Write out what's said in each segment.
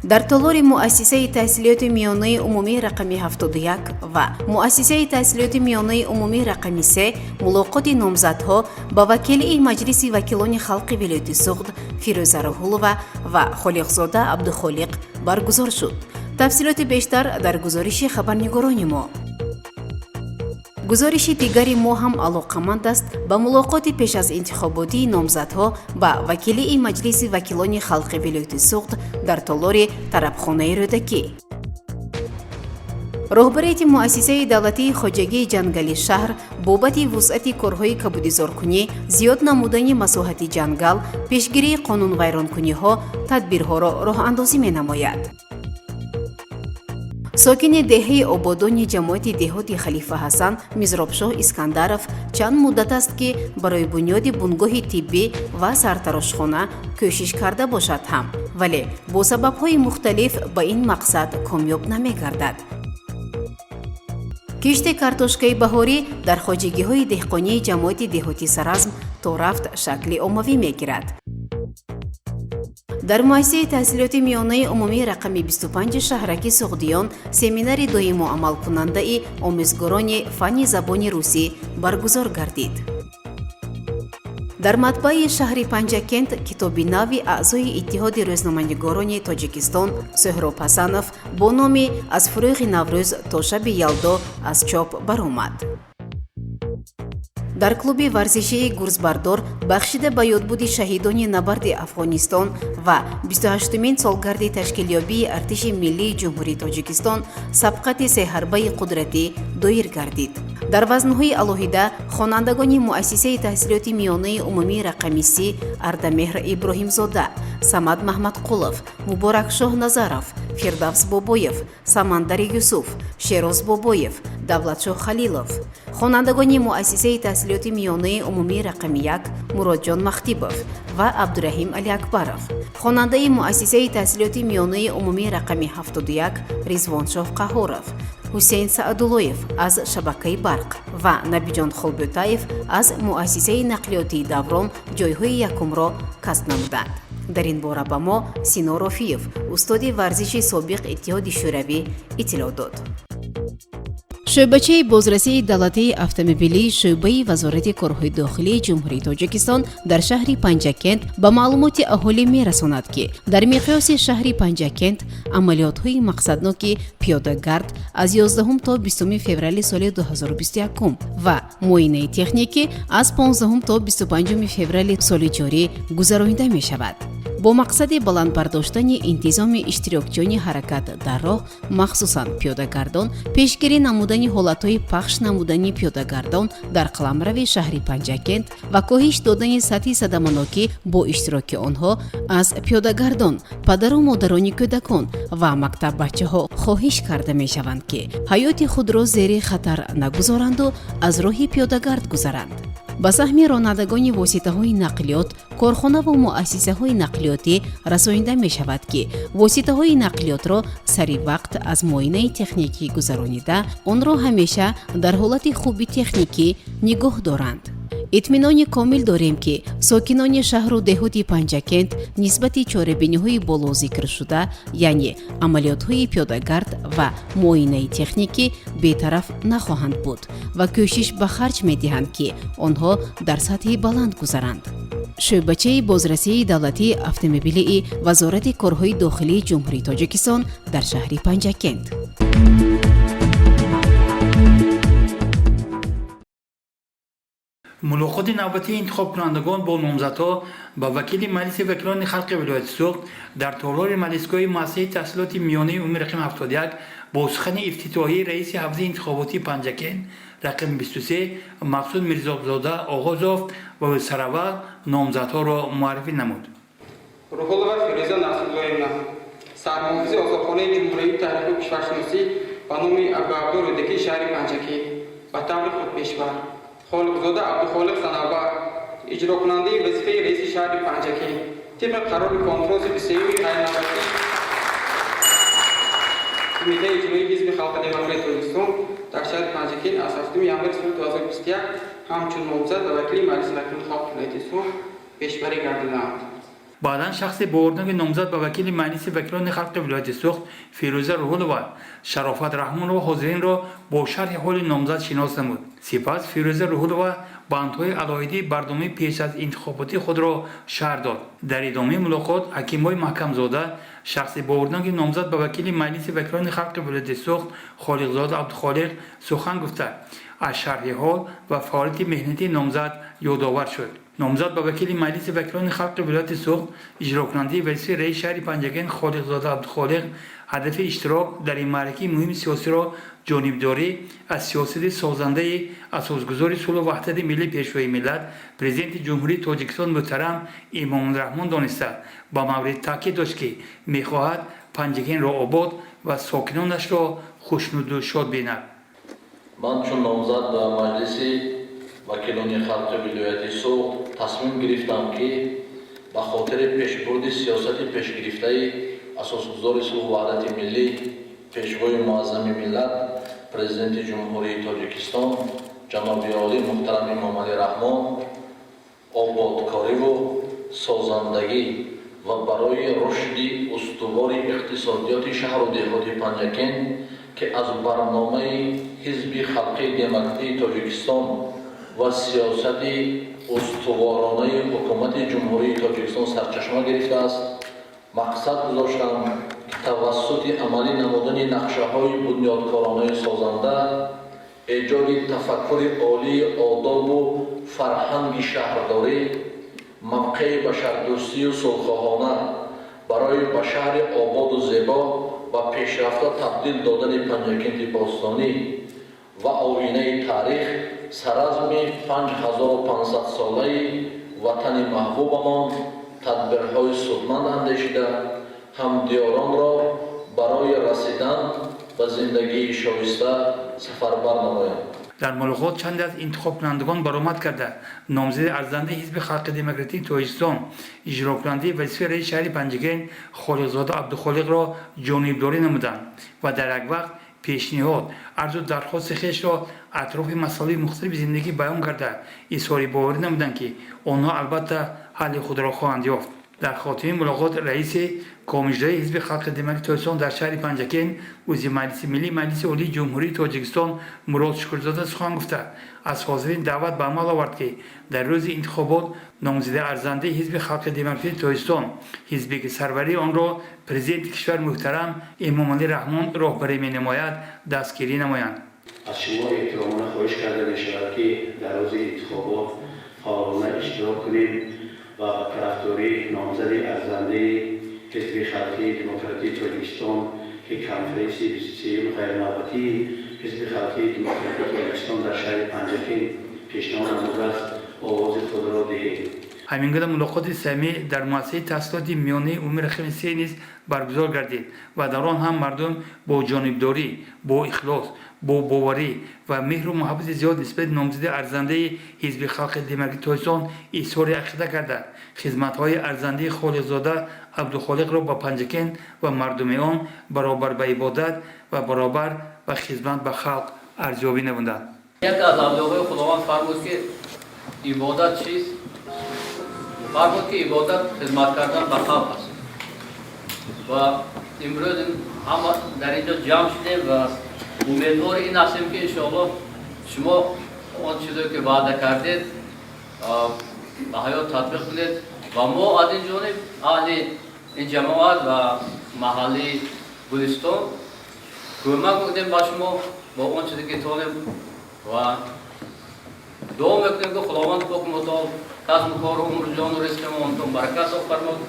در طلور مؤسسه تحصیلات میانه عمومی رقمی 71 و مؤسسه تحصیلات میانه عمومی رقمی 3 ملاقات نامزدها با وکیل مجلس وکیلان خلق ولایت سوخت فیروزه راهولова و خالقزاده عبدالخالق برگزار شد. تفصیلات بیشتر در گزارش خبرنگاران ما. گزارش دیگری ما هم علاقمند است به ملاقات پیش از انتخاباتی نامزدها با وکیل مجلس وکیلان خلق ولایت سوخت در تالار طربخانه رودکی. راهبریت مؤسسه دولتی خواجگی جنگلی شهر بابت وسعت کارهای کبودیزارکنی، زیاد نمودن مساحت جنگل، پیشگیری قانون ویرانکنی ها تدبیرها را راه اندازی می نماید. ساکن دهه آبادان جماعت دهات خلیفه حسن میزرابشاه اسکندرов چند مدت است که برای بنیاد بنگاه طبی و سرتراشخانه کوشش کرده باشد هم، ولی با سبب‌های مختلف به این مقصد کامیاب نمی‌گردد. کشت کارتوشکای بهاری در خواجگی‌های دهقانی جماعت دهاتی سرازم تا رفت شکل عمومی می‌گیرد. در مؤسسه تحصیلات میانه عمومی رقمی 25 شهرک سوغدیان سمینار دایم و عمل کننده آموزگاران فن زبان روسی برگزار گردید. در مطبع شهر پنجکند کتاب نوی اعضای اتحاد روزنامه‌نگاران تاجیکستان سهراب حسنов با نام از فروغ نوروز تا شب یلدا از چاپ برآمد. در کلوب ورزشی گرزبردار بخشیده به یادبود شهیدان نبرد افغانستان و 28مین سالگرد تشکیلیابی ارتش ملی جمهوری تاجیکستان سبقت سه حربه قدرتی دایر گردید. در وزنهای علاهیده خوانندگان مؤسسه تحصیلات میانه عمومی رقمی 3 اردمهر ابراهیم زاده، صمد محمد قلов، مبارک شاه نظرов، فردوس بابایف، سمندر یوسف، شیروز بابایف، давлатшоҳ халилов. خوانندگان مؤسسه تحصیلات میانه عمومی رقمی 1 مرادجان مختیبов و عبدالرحیم علی اکبرов. خواننده مؤسسه تحصیلات میانه عمومی رقمی 71 رضوانشاه قهورов، حسین سعداللویف از شبکه برق و نبیجان خلبوتایف از مؤسسه نقلیاتی دوران جایهای یکم را کسب نمودند. در این باره به ما سینا رافیف استاد ورزش سابق اتحاد شوروی اطلاع داد. شعبچه بازرسی دولتی اتومبیلی شعبه وزارت کارهای داخلی جمهوری تاجیکستان در شهر پنجکند به معلومات اهالی میرساند که در مقیاس شهر پنجکند عملیات‌های مقصدناک پیاده‌گرد از 11 تا 20 فوریه سال 2021 و معاینه تکنیکی از 15 تا 25 فوریه سال جاری گذرانیده می شود. با مقصد بلند برداشتن انتظام اشتراکچیان حرکت در راه مخصوصاً پیاده‌گردان، پیشگیری نمودن حالتهای پخش نمودنی پیاده‌گردان در قلمرو شهر پنجکند و کاهش دادن سطح صدمه‌ناک با اشتراک آنها از پیاده‌گردان، پدر و مادران کودکان و مکتب بچه‌ها خواهش کرده می‌شوند که حیات خود را زیر خطر نگذارند و از راه پیاده‌گرد گذرند. به سهم رانندگان واسطه‌های نقلیات، کارخانه و مؤسسه‌های نقلیاتی رسانیده می شود که واسطه‌های نقلیات را سریع وقت از معاینه تکنیکی گذرانیده آن را همیشه در حالت خوبی تکنیکی نگاه دارند. اطمینان کامل داریم که ساکنان شهر و دهات پنجکند نسبت چاره‌بینی‌های بالا ذکر شده یعنی عملیات‌های پیاده‌گرد و معاینه تکنیکی بی‌طرف نخواهند بود و کوشش به خرج می‌دهند که آنها در سطح بلند گذرند. شعبچه بازرسی دولتی اتومبیلی وزارت کارهای داخلی جمهوری تاجیکستان در شهر پنجکند. ملاقات نوبتی انتخاب کنندگان با نامزدها با وکیل مجلس وکیلان خلق ولایت سوخت در تالار مجلسگاه مؤسسه تحصیلات میانه عمومی رقم 71 با سخن افتتاحی رئیس حوزه انتخاباتی پنجکند رقم 23 مقصود میرزابزاده آغاز یافت و سراور نامزدها را معرفی نمود. روح‌الله فیروزه نصراللهی‌ونا سرمحافظ آزادخانه جمهوری تحریک و کشورشناسی به نام ابوعبدال رودکی شهر پنجکی و تبلیغ خود پیشبر خالقزاده عبدالخالق صنعت‌بر اجرا کننده وظیفه رئیس شهر پنجکی طبق قرار کنفرانس 23 غیرنوبتی کمیته اجرایی حزب خلق دموکرات تاجیکستان در شهر پنجکی از 7 ژانویه سال 2021 همچون نامزد و وکیل مجلس وکیلان خلق ولایت سوخت پیشبری گردیدند. بعدا شخص باوردنگ نامزد به وکیل مجلس وکیلان خلق ولایت سوخت فیروزه روح‌الله شرافت رحمان و حاضرین را با شرح حال نامزد شناس نمود. سپس فیروزه روح‌الله بندهای علایدی برنامه پیش از انتخاباتی خود را شرح داد. در ادامه ملاقات حکیم‌های محکم زاده شخص باوردنگ نامزد به وکیل مجلس وکیلان خلق ولایت سوخت خالقزاده عبدالخالق سخن گفته از شرح حال و فعالیت مهنتی نامزد یادآور شد. نامزد به وکیل مجلس وکیلان خلق ولایت سوخت اجرا کننده وظیفه رئیس شهر پنجگین خالقزاده عبدالخالق هدف اشتراک در این معرکه مهم سیاسی را جانبداری از سیاست سازنده اساسگذار صلح و وحدت ملی پیشروی ملت پرزیدنت جمهوری تاجیکستان محترم امام الرحمن دانسته با مورد تاکید داشت که میخواهد پنجگین را آباد و ساکنانش را خوشنود و شاد بیند. من چون نامزد به مجلس وکیلان خلق ولایت سوخت تصمیم گرفتم که به خاطر پیشبرد سیاست پیشگرفته اساسگذار صلح و وحدت ملی پیشوای معظم ملت پرزیدنت جمهوری تاجیکستان جناب عالی محترم امام الرحمن آبادکاری و سازندگی و برای رشد استوار اقتصادیات شهر و دهات پنجگین که از برنامه حزب خلقی دموکراتی تاجیکستان و سیاست استوارانه حکومت جمهوری تاجیکستان سرچشمه گرفته است مقصد گذاشتم که توسط عملی نمودن نقشه‌های بنیادکارانه سازنده ایجاد تفکر عالی آداب و فرهنگ شهرداری موقع بشردوستی و صلح‌خواهانه برای به شهر آباد و زیبا و پیشرفته تبدیل دادن پنجگین باستانی و آینه تاریخ سرازم 5500 ساله وطن محبوبمان تدبیرهای سودمند اندیشیده همدیاران را برای رسیدن به زندگی شایسته سفربر نمایند. در ملاقات چند از انتخاب کنندگان برآمد کرده نامزد ارزنده حزب خلق دموکراتی تاجیکستان اجرا کننده وظیفه رئیس شهر پنجگین خالقزاده عبدالخالق را جانبداری نمودند و در یک وقت پیشنهاد عرض و درخواست خویش را اطراف مسائل مختلف زندگی بیان کرده اظهار باور نمودند که آنها البته حل خود را خواهند یافت. در خاتمه ملاقات رئیس کمیته حزب خلق دموکراتی تاجیکستان در شهر پنجگین وزیر مجلس ملی مجلس عالی جمهوری تاجیکستان مراد شکرزاده سخن گفته از حاضرین دعوت به عمل آورد که در روز انتخابات نامزد ارزنده حزب خلق دموکراتی تاجیکستان حزبی که سروری آن را پرزیدنت کشور محترم امام الرحمن راهبری می‌نماید دستگیری نمایند. از شما احترامانه خواهش کرده می‌شود که در روز انتخابات فعالانه اشتراک کنید و طرفداری نامزد ارزنده حزب خلقی دموکراتی تاجیکستان که کنفرانسی 23 غیرنوبتی حزب خلقی دموکراتی تاجیکستان در شهر پنجگین پیشنهاد نموده است آواز خود را دهید. همینگونه ملاقات سمی در مؤسسه تحصیلات میانه عمومی رقم 3 نیز برگزار گردید و در آن هم مردم با جانبداری، با اخلاص، با باوری و مهر و محبت زیاد نسبت نامزد ارزنده حزب خلق دموکراتی تاجیکستان اظهار عقیده کردند. خدمت‌های ارزنده خالقزاده عبدالخالق را با پنجگین و مردم آن برابر به عبادت و برابر و خدمت به خلق ارزیابی نمودند. یک از ابلاغ‌های خداوند فرمود که عبادت چیست؟ فرمود که عبادت خدمت کردن به خلق است. و امروز همه در اینجا جمع شدیم و امیدوار این هستیم که انشاءالله شما آن چیزی که وعده کردید به حیات تطبیق کنید و ما از این جانب اهل این جماعت و محلی گلستان کمک میکنیم با شما با آن چیزی که تانیم و دعا میکنیم که خداوند پاک متعال کسب و کار و عمر جان و رزق ما انتون برکت فرماد.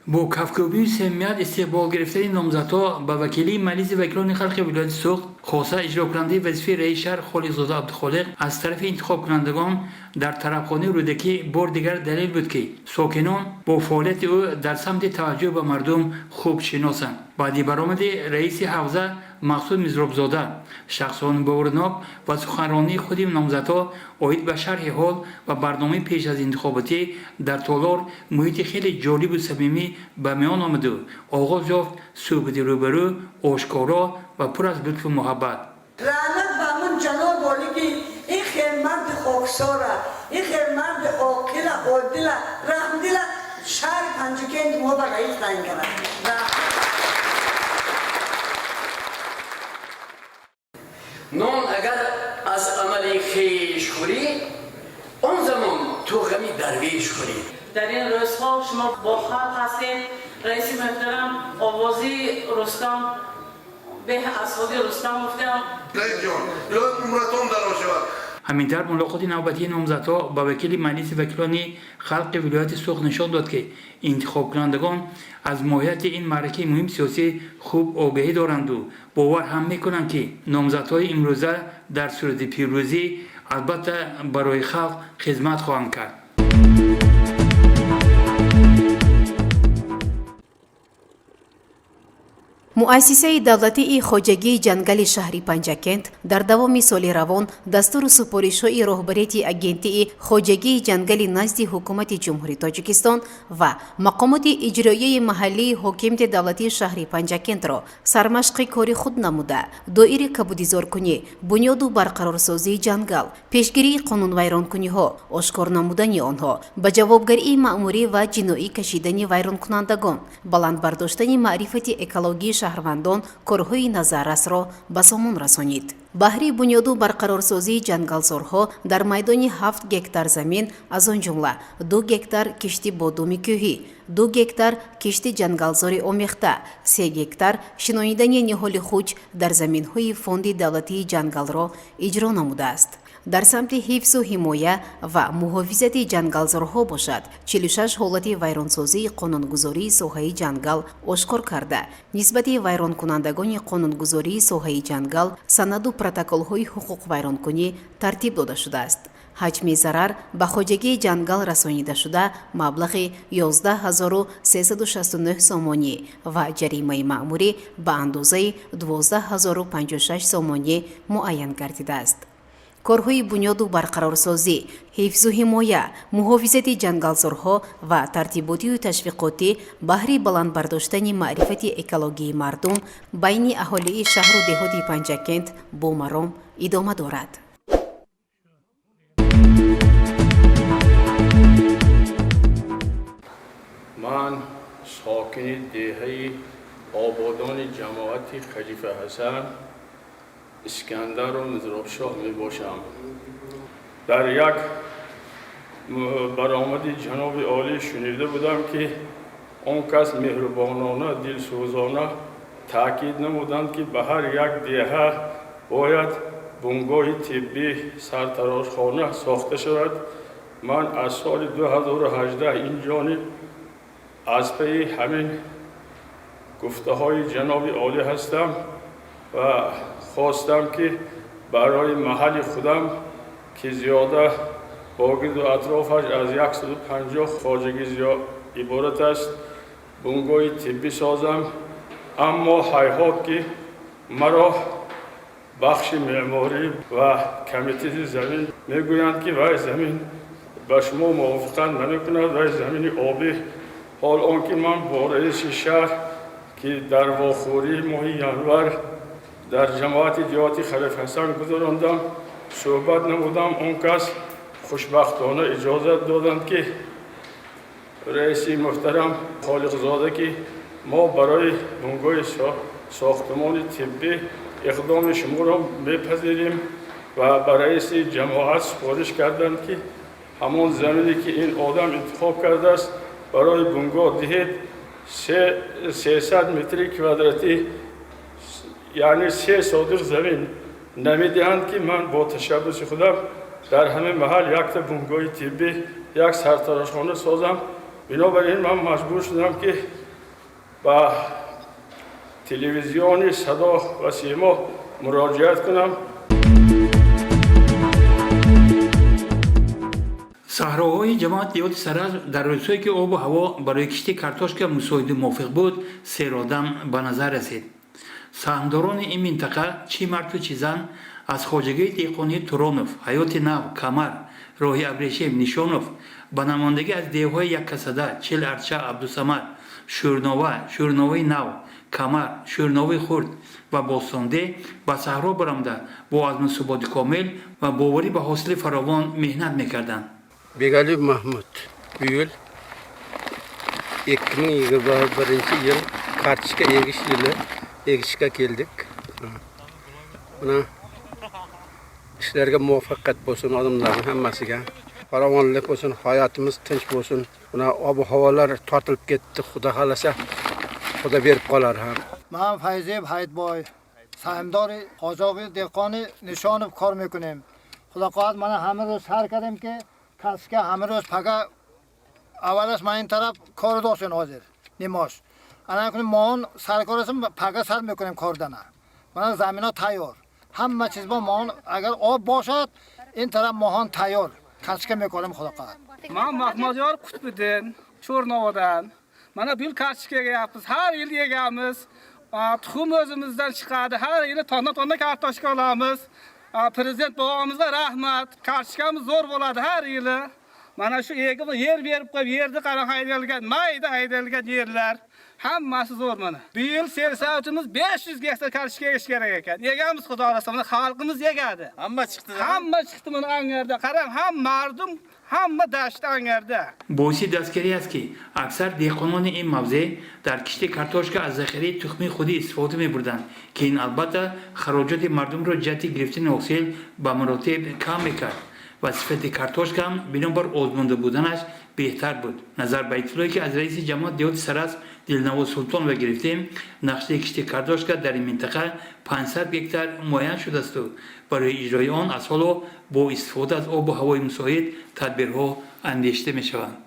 با کفکوبی سمیت استقبال گرفته نامزدها به وکیلی مجلس وکیلان خلق ولایت سوخت خاصه اجرا کننده وظیفه رئیس شهر خالقزاده عبدالخالق از طرف انتخاب کنندگان در طرفخانه رودکی بار دیگر دلیل بود که ساکنان با فعالیت او در سمت توجه به مردم خوب شناسند. баъди баромади раиси ҳавза мақсуд мизробзода шахсони боварнок ва суханронии худи номзадҳо оид ба шарҳи ҳол ва барномаи пеш аз интихоботӣ дар толор муҳити хеле ҷолибу самимӣ ба миён омаду оғоз ёфт суҳбати рӯбарӯ ошкоро ва пур аз лутфу муҳаббат. لعنت به من جناب عالی که این خیرمرد خاکساره، این خیرمرد عاقل عادل رحمدل شهر پنجکند ما به رئیس تعیین کرد. نان اگر از عمل خویش خوری آن زمان تو غمی درویش خوری. در این روزها شما با خلق هستید. رئیس محترم آوازی رستم به اسوادی رستم گفتم رئیس جان لطف عمرتون دراز شود. ҳаминтар мулоқоти навбатии номзадҳо ба вакили маҷлиси вакилони халқи вилояти суғд нишон дод ки интихобкунандагон аз моҳияти ин маъракаи муҳим сиёсӣ хуб огаҳӣ доранду бовар ҳам мекунанд ки номзадҳои имрӯза дар сурати пирӯзӣ албатта барои халқ хизмат хоҳанд кард. муассисаи давлатии хоҷагии ҷангали шаҳри панҷакент дар давоми соли равон дастуру супоришҳои роҳбарияти агентии хоҷагии ҷангали назди ҳукумати ҷумҳурии тоҷикистон ва мақомоти иҷроияи маҳаллии ҳокимияти давлатии шаҳри панҷакентро сармашқи кори худ намуда доири кабудизоркунӣ бунёду барқарорсозии ҷангал пешгирии қонунвайронкуниҳо ошкор намудани онҳо ба ҷавобгарии маъмурӣ ва ҷиноӣ кашидани вайронкунандагон баландбардоштани маърифати экологии шаҳрвандон корҳои назаррасро ба сомон расонид. баҳри бунёду барқарорсозии ҷангалзорҳо дар майдони 7 гектар замин аз он ҷумла 2 гектар кишти бодуми кӯҳӣ 2 гектар кишти ҷангалзори омехта 3 гектар шинонидани ниҳоли хуҷ дар заминҳои фонди давлатии ҷангалро иҷро намудааст. дар самти ҳифзу ҳимоя ва муҳофизати ҷангалзорҳо бошад 46 ҳолати вайронсозии қонунгузории соҳаи ҷангал ошкор карда нисбати вайронкунандагони қонунгузории соҳаи ҷангал санаду протоколҳои ҳуқуқвайронкунӣ тартиб дода шудааст. ҳаҷми зарар ба хоҷагии ҷангал расонида шуда маблағи 11369 сомонӣ ва ҷаримаи маъмурӣ ба андозаи 12056 сомонӣ муайян гардидааст. корҳои бунёду барқарорсозӣ, ҳифзу ҳимоя, муҳофизати ҷангалзорҳо ва тартиботию ташвиқотӣ баҳри баландбардоштани маърифати экологии мардум байни аҳолии шаҳру деҳоти панҷакент бо маром идома дорад. ман сокини деҳаи ободони ҷамоати халифа ҳасан искандару мизробшоҳ мебошам. дар як баромади ҷаноби олӣ шунида будам ки он кас меҳрубонона дилсӯзона таъкид намуданд ки ба ҳар як деҳа бояд бунгоҳи тиббӣ сартарошхона сохта шавад. ман аз соли 2018 ин ҷониб аз паи ҳамин гуфтаҳои ҷаноби олӣ ҳастам ва خواستم که برای محل خودم که زیاده با گرد و اطرافش از 150 خواجگی عبارت است بنگاه طبی سازم. اما حیحات که مرا بخش معماری و کمیته زمین میگویند که وای زمین به شما موافقت نمیکند، وای زمین آبی. حال آنکه من با رئیس شهر که در واخوری ماه ینور در جماعت دیهاتی خلیفه حسن گذراندم صحبت نمودم. اون کس خوشبختانه اجازت دادند که رئیس محترم خالق زاده که ما برای بنگاه ساختمان طبی اقدام شما را میپذیریم و برای رئیس جماعت سفارش کردند که همان زمینی که این آدم انتخاب کرده است برای بنگاه دهید 300 متر کوادراتی یعنی 3 صادق زمین نمیدهند که من با تشبث خودم در همه محل یک تا بنگاه طبی یک سرتراشخانه سازم. بنابراین من مجبور شدم که با تلویزیون صدا و سیما مراجعت کنم. صحراهای جماعت دیوت سرز در روزهایی که آب و هوا برای کشتی کارتوشکا مساعد موافق بود سیر آدم به نظر رسید. سهامداران این منطقه چی مرد و چی زن از خواجگی دیقانی تورونوف، حیات نو، کمر، راه ابریشم، نشانوف به نمایندگی از دیوهای یک کسده، چل ارچه عبدالصمد، شورنوه نو، کمر، شورنوه خورد و باستانده به صحرا برآمده با عزم و ثبات کامل و باوری به حاصل فراوان مهنت میکردند. Begalib Mahmud bu yıl 2021 yıl kartışka egiş yılı egişke geldik. Buna işlerge muvaffakiyat olsun adamların hammasiga. Farovonlik olsun, hayatımız tinch olsun. Buna ob havolar tortilib ketdi, Xudo xolasa Xudo berib qolar ham. من فیضیب حیدبای سهمدار حاجاقی دهقانی نشانب کار میکنیم. خدا خواهد من همه روز سر کردیم که کسی که همه روز پگه اولش من این طرف کار داشتن حاضر نماش. الان کنیم ماهان سرکارشم پگه سر میکنیم کار دنه. من زمین ها تیار. همه چیز با ماهان اگر آب باشد این طرف ماهان تیار. کسی که میکنیم خدا خواهد. من محمدیار قطب‌الدین چورنوادان. Mana bil karşıya yapız. Her yıl yegamiz. Tuxum özümüzden çıkardı. Her yıl tonna kartoşka alamız. Prezident babamıza rahmet. Karşıkamız zor boladı her yılı. Mana şu yer verip koyup yerde karan haydalgan, mayda haydalgan yerler. Hammasi zor mana. Bu yıl sersavcımız 500 gektar karşıya geç gerek ekan. Yegamiz Xudo arasa mana xalqimiz yegadi. Hamma chiqdi. Hamma chiqdi mana angarda. Qarang, ham mardum hamma dasht angarda. باعث دستگیری است که اکثر دهقانان این موضع در کشت کارتوشکا از ذخیره تخمی خودی استفاده می بردند که این البته خراجات مردم را جهت گرفتن حاصل به مراتب کم میکرد و صفت کارتوشکا هم بنابر آزموده بودنش بهتر بود. نظر به اطلاعی که از رئیس جماعت دیوت سرس دلنواز سلطان و گرفتیم، نقشه کشت کارتوشکا در این منطقه 500 گکتار معین شده است و برای اجرای آن از حالا با استفاده از آب و هوای مساعد تدبیرها اندیشیده می شوند.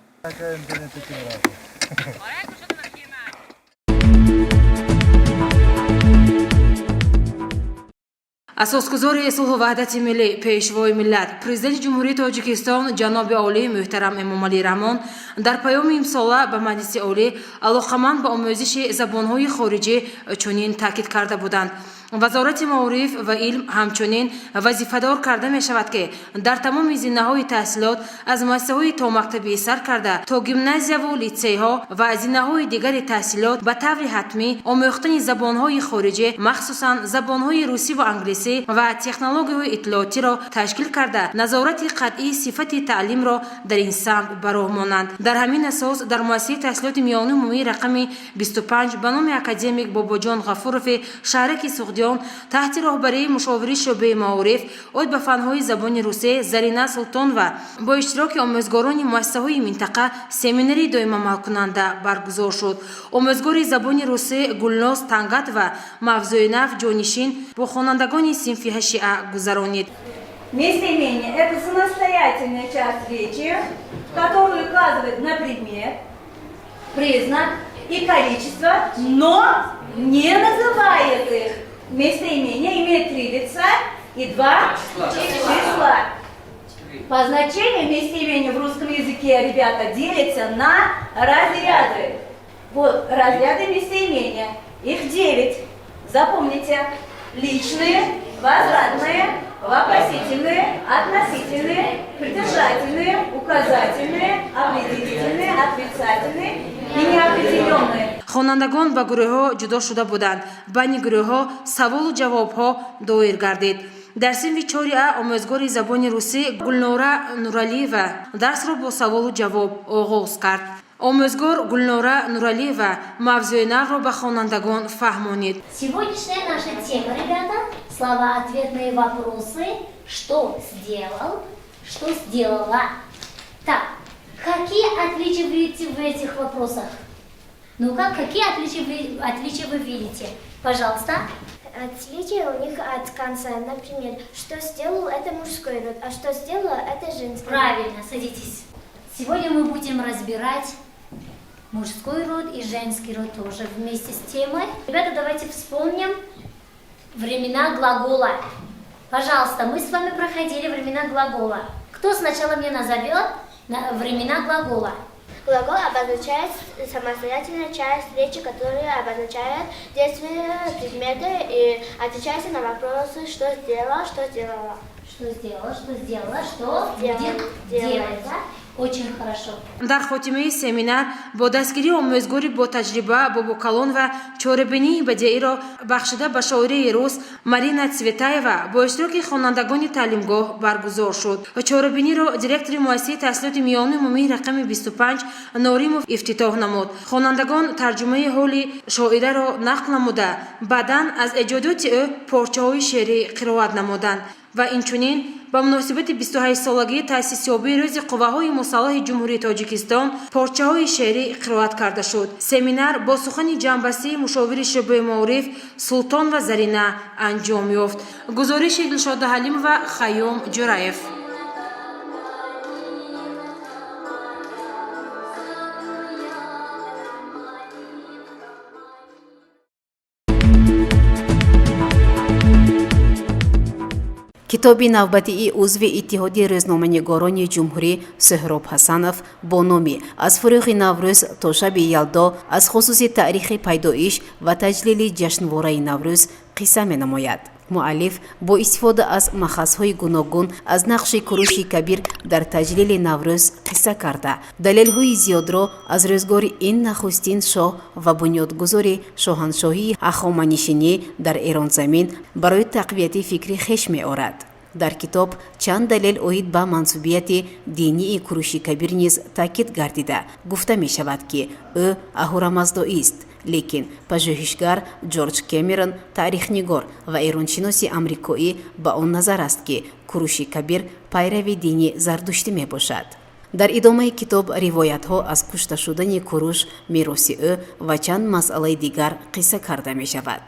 اساسگزار صلح و وحدت ملی پیشوای ملت پرزیدنت جمهوری تاجیکستان جناب عالی محترم امامعلی رحمان در پیام امساله به مجلس عالی علاقمند به آموزش زبانهای خارجی چنین تاکید کرده بودند. وزارت معارف و علم همچنین وظیفه‌دار کرده می شود که در تمام زینه‌های تحصیلات از مؤسسه‌های تا مکتبی سر کرده تا گیمنازیا و لیسه‌ها و زینه‌های دیگر تحصیلات به طور حتمی آموختن زبانهای خارجی مخصوصاً زبانهای روسی و انگلیسی و تکنولوژی اطلاعاتی را تشکیل کرده نظارت قطعی صفت تعلیم را در این سمت براه مانند. در همین اساس در مؤسسه تحصیلات میانه عمومی رقم 25 به نام اکادمیک باباجان غفورов شهرک سوغدیان تحت راهبری مشاوری شعبه معارف عضو به فنهای زبان روسی زرینا سلطان و با اشتراک آموزگاران مؤسسه‌های منطقه سمیناری دائم کننده برگزار شد. آموزگار زبان روسی گلناز تنگات و مفزویناف جانشین با خوانندگان صنف 8 گذرانید. Местоимение – это самостоятельная часть речи, которая указывает на предмет, признак и количество, но не называет их. Местоимение имеет 3 лица и 2 числа. По значению местоимение в русском языке, ребята, делится на разряды. Вот разряды местоимения. Их 9. Запомните. Личные, возвратные, вопросительные, относительные, притяжательные, указательные, определительные, отрицательные и неопределенные. خوانندگان به گروه‌ها جدا شده بودند. بین گروه‌ها سوال و جواب‌ها دایر گردید. در صنف 4 آموزگار زبان روسی گلنوره نورالی و درس را با سوال و جواب آغاز کرد. آموزگار گلنوره نورالی و موضوع نو را به خوانندگان فهمانید. Сегодняшняя наша тема, ребята, слова-ответные вопросы. Что сделал, что сделала. Так, какие отличия вы видите в этих вопросах? Ну-ка, какие отличия вы видите? Пожалуйста. Отличие у них от конца. Например, что сделал, это мужской род, а что сделала, это женский род. Правильно, садитесь. Сегодня мы будем разбирать мужской род и женский род тоже вместе с темой. Ребята, давайте вспомним времена глагола. Пожалуйста, мы с вами проходили времена глагола. Кто сначала мне назовет времена глагола. Глагол обозначает самостоятельную часть речи, которая обозначает действия предметы и отвечает на вопросы, что сделала, что сделала. Что сделала, что сделала, что будет делать. Очень хорошо. дар хотимаи семинар бо дастгирии омӯзгори бо таҷриба бобокалон ва чорабинии бадеиро бахшида ба шоираи рус Марина Цветаева бо иштироки хонандагони таълимгоҳ баргузор шуд. чорабиниро директори муассисаи таҳсилоти миёни умумии рақами 25 Норимов ифтитоҳ намуд. хонандагон тарҷумаи ҳоли шоираро нақл намуда баъдан аз эҷодиёти ӯ порчаҳои шеърӣ қироат намуданд ва инчунин ба муносибати 28-солагии таъсисёбии рӯзи қувваҳои мусаллаҳи ҷумҳурии Тоҷикистон порчаҳои шеърӣ қироат карда шуд. семинар бо сухани ҷанбастии мушовири шӯъбаи маориф Султон ва Зарина анҷом ёфт. гузориши Дилшода Ҳалимова, Хаём Ҷураев. китоби навбатии узви иттиҳоди рӯзноманигорони ҷумҳурӣ Суҳроб Ҳасанов бо номи «Аз фурӯғи Наврӯз то шаби Ялдо» аз хусуси таърихи пайдоиш ва таҷлили ҷашнвораи Наврӯз қисса менамояд. муаллиф бо истифода аз махазҳои гуногун аз нақши Куруши Кабир дар таҷлили Наврӯз қисса карда далелҳои зиёдро аз рӯзгори ин нахустин шоҳ ва бунёдгузори шоҳаншоҳии ҳахоманишинӣ дар Эронзамин барои тақвияти фикри хеш меорад. дар китоб чанд далел оид ба мансубияти динии Куруши Кабир низ таъкид гардида гуфта мешавад ки ӯ аҳурамаздоист. лекин пажӯҳишгар Ҷорҷ Кэмерон, таърихнигор ва эроншиноси амрикоӣ ба он назар аст ки Куруши Кабир пайрави дини зардуштӣ мебошад. дар идомаи китоб ривоятҳо аз кушта шудани Куруш, мероси ӯ ва чанд масъалаи дигар қисса карда мешавад.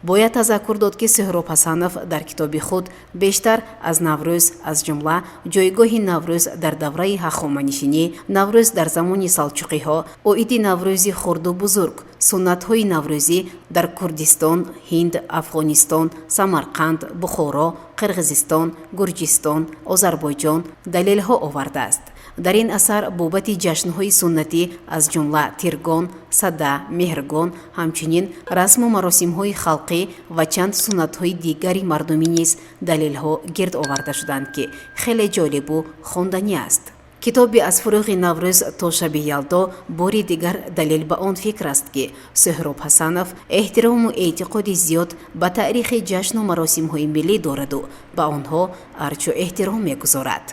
бояд тазаккур дод ки Суҳроб Ҳасанов дар китоби худ бештар аз Наврӯз, аз ҷумла ҷойгоҳи Наврӯз дар давраи ҳахоманишинӣ, Наврӯз дар замони салҷуқиҳо, оиди Наврӯзи хурду бузург, суннатҳои Наврӯзӣ дар Курдистон, Ҳинд, Афғонистон, Самарқанд, Бухоро, Қирғизистон, Гурҷистон, Озарбойҷон далелҳо овардааст. дар ин асар бобати ҷашнҳои суннатӣ аз ҷумла Тиргон, Сада, Меҳргон, ҳамчунин расму маросимҳои халқӣ ва чанд суннатҳои дигари мардумӣ низ далелҳо гирд оварда шуданд ки хеле ҷолибу хонданӣ аст. китоби аз фурӯғи Наврӯз то шаби Ялдо бори дигар далел ба он фикр аст ки Суҳроб Ҳасанов эҳтирому эътиқоди зиёд ба таърихи ҷашну маросимҳои миллӣ дораду ба онҳо арчу эҳтиром мегузорад.